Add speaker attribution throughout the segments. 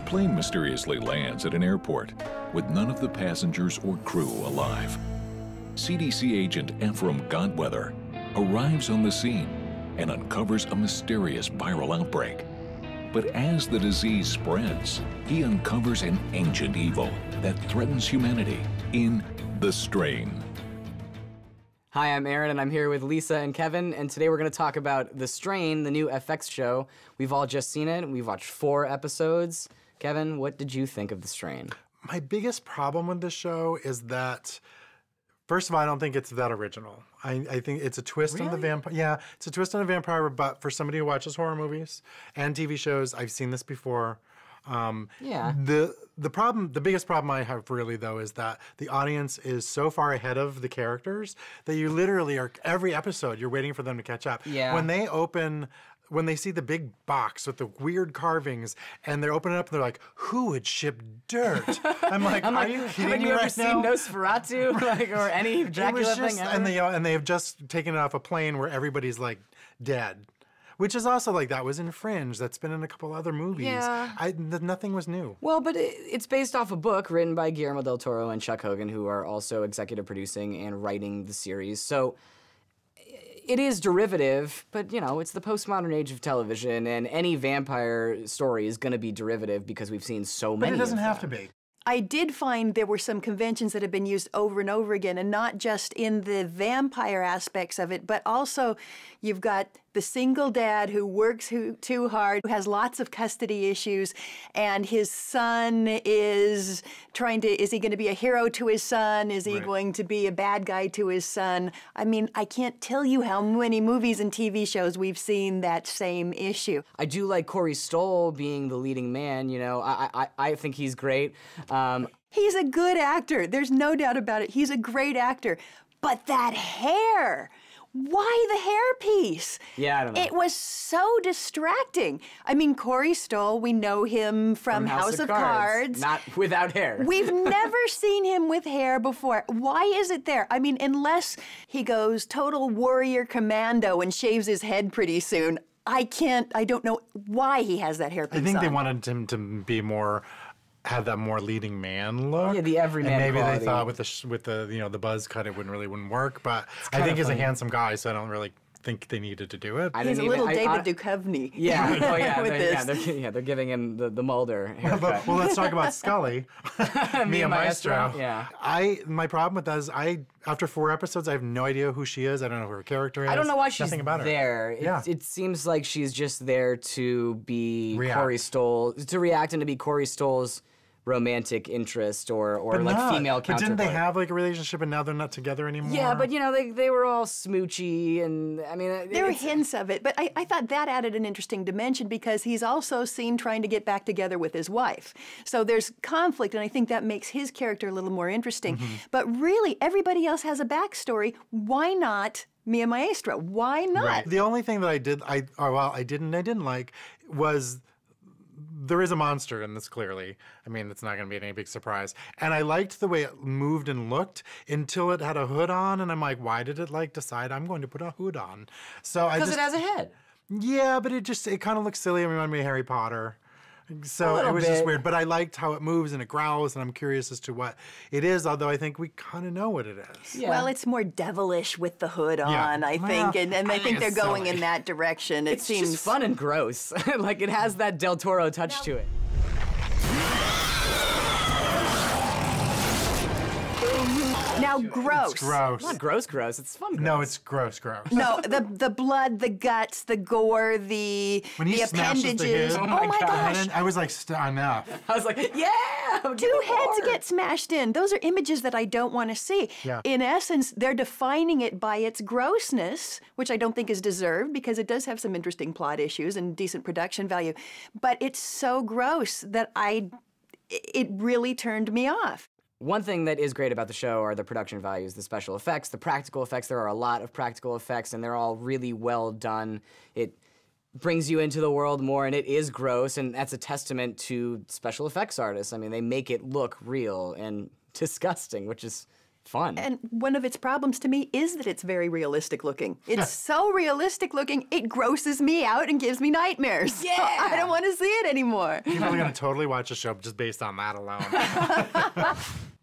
Speaker 1: plane mysteriously lands at an airport with none of the passengers or crew alive. CDC agent Ephraim Godweather arrives on the scene and uncovers a mysterious viral outbreak. But as the disease spreads, he uncovers an ancient evil that threatens humanity in The Strain.
Speaker 2: Hi, I'm Aaron, and I'm here with Lisa and Kevin, and today we're going to talk about The Strain, the new FX show. We've all just seen it. We've watched 4 episodes. Kevin, what did you think of The Strain?
Speaker 3: My biggest problem with this show is that, first of all, I don't think it's that original. I think it's a twist on the vampire. Yeah, it's a twist on a vampire, but for somebody who watches horror movies and TV shows, I've seen this before. The biggest problem I have really though is that the audience is so far ahead of the characters that you literally are, every episode you're waiting for them to catch up.
Speaker 2: Yeah.
Speaker 3: When they see the big box with the weird carvings and they're opening it up and they're like, who would ship dirt? I'm like, are you kidding me right now?
Speaker 2: Have you ever seen Nosferatu or any Dracula thing ever?
Speaker 3: And they have just taken it off a plane where everybody's like dead. Which is also like, that was in Fringe. That's been in a couple other movies.
Speaker 2: Yeah.
Speaker 3: Nothing was new.
Speaker 2: Well, but it's based off a book written by Guillermo del Toro and Chuck Hogan, who are also executive producing and writing the series. So it is derivative, but, you know, it's the postmodern age of television, and any vampire story is going to be derivative because we've seen so many.
Speaker 3: But it doesn't have to be.
Speaker 4: I did find there were some conventions that have been used over and over again, and not just in the vampire aspects of it, but also you've got the single dad who works too hard, who has lots of custody issues, and his son is is he going to be a hero to his son? Is he going to be a bad guy to his son? I mean, I can't tell you how many movies and TV shows we've seen that same issue.
Speaker 2: I do like Corey Stoll being the leading man, you know. I think he's great.
Speaker 4: He's a good actor. There's no doubt about it. He's a great actor. But that hair! Why the hairpiece?
Speaker 2: Yeah, I don't know.
Speaker 4: It was so distracting. I mean, Corey Stoll, we know him from House of Cards.
Speaker 2: Not without hair.
Speaker 4: We've never seen him with hair before. Why is it there? I mean, unless he goes total warrior commando and shaves his head pretty soon, I don't know why he has that hairpiece on.
Speaker 3: I think they wanted him to be have that more leading man look.
Speaker 2: Yeah, the everyman
Speaker 3: and maybe
Speaker 2: quality.
Speaker 3: They thought with the buzz cut it wouldn't work. But I think he's a handsome guy, so I don't really think they needed to do it.
Speaker 4: He's a little David Duchovny.
Speaker 2: Yeah, oh yeah,
Speaker 4: they're
Speaker 2: giving him the Mulder haircut.
Speaker 3: Well, let's talk about Scully. Mia Maestro.
Speaker 2: Yeah.
Speaker 3: My problem with that is after 4 episodes, I have no idea who she is. I don't know who her character is.
Speaker 2: I don't know why she's
Speaker 3: Nothing about
Speaker 2: there.
Speaker 3: Her.
Speaker 2: It seems like she's just there to be
Speaker 3: React.
Speaker 2: Corey Stoll, to react and to be Corey Stoll's romantic interest or female counterpart.
Speaker 3: But didn't they have like a relationship and now they're not together anymore?
Speaker 2: Yeah, but you know, they were all smoochy and I mean...
Speaker 4: There were hints of it, but I thought that added an interesting dimension because he's also seen trying to get back together with his wife. So there's conflict and I think that makes his character a little more interesting. Mm-hmm. But really, everybody else has a backstory. Why not Mia Maestro? Why not?
Speaker 3: Right. The only thing that I didn't like was... There is a monster in this, clearly. I mean, it's not going to be any big surprise. And I liked the way it moved and looked until it had a hood on, and I'm like, why did it decide I'm going to put a hood on? So
Speaker 2: because it has a head.
Speaker 3: Yeah, but it kind of looks silly. It reminded me of Harry Potter. So it was just weird. But I liked how it moves and it growls, and I'm curious as to what it is, although I think we kind of know what it is.
Speaker 4: Yeah. Well, it's more devilish with the hood on, I think, and I think they're going in that direction.
Speaker 2: It seems just fun and gross. Like, it has that Del Toro touch to it.
Speaker 4: Now, gross.
Speaker 3: It's gross.
Speaker 2: It's not gross. It's fun.
Speaker 3: No, it's gross.
Speaker 4: No, the blood, the guts, the gore, the appendages.
Speaker 3: Oh
Speaker 4: my gosh.
Speaker 3: I was like, enough.
Speaker 2: I was like, yeah!
Speaker 4: 2 heads get smashed in. Those are images that I don't want to see.
Speaker 3: Yeah.
Speaker 4: In essence, they're defining it by its grossness, which I don't think is deserved because it does have some interesting plot issues and decent production value. But it's so gross that it really turned me off.
Speaker 2: One thing that is great about the show are the production values, the special effects, the practical effects. There are a lot of practical effects, and they're all really well done. It brings you into the world more, and it is gross, and that's a testament to special effects artists. I mean, they make it look real and disgusting, which is fun.
Speaker 4: And one of its problems to me is that it's very realistic looking. It's so realistic looking, it grosses me out and gives me nightmares.
Speaker 2: Yeah!
Speaker 4: I don't want to see it anymore.
Speaker 3: People are going to totally watch a show just based on that alone.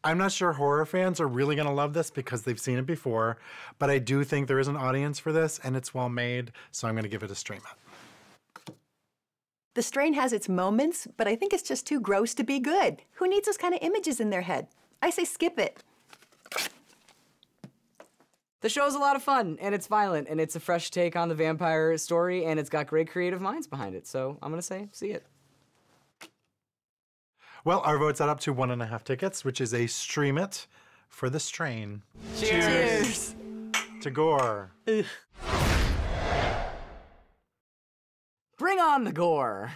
Speaker 3: I'm not sure horror fans are really going to love this because they've seen it before, but I do think there is an audience for this, and it's well made, so I'm going to give it a stream it.
Speaker 4: The Strain has its moments, but I think it's just too gross to be good. Who needs those kind of images in their head? I say skip it.
Speaker 2: The show's a lot of fun, and it's violent, and it's a fresh take on the vampire story, and it's got great creative minds behind it, so I'm gonna say see it.
Speaker 3: Well, our vote's add up to 1.5 tickets, which is a stream it for The Strain.
Speaker 4: Cheers.
Speaker 3: To gore.
Speaker 2: Bring on the gore!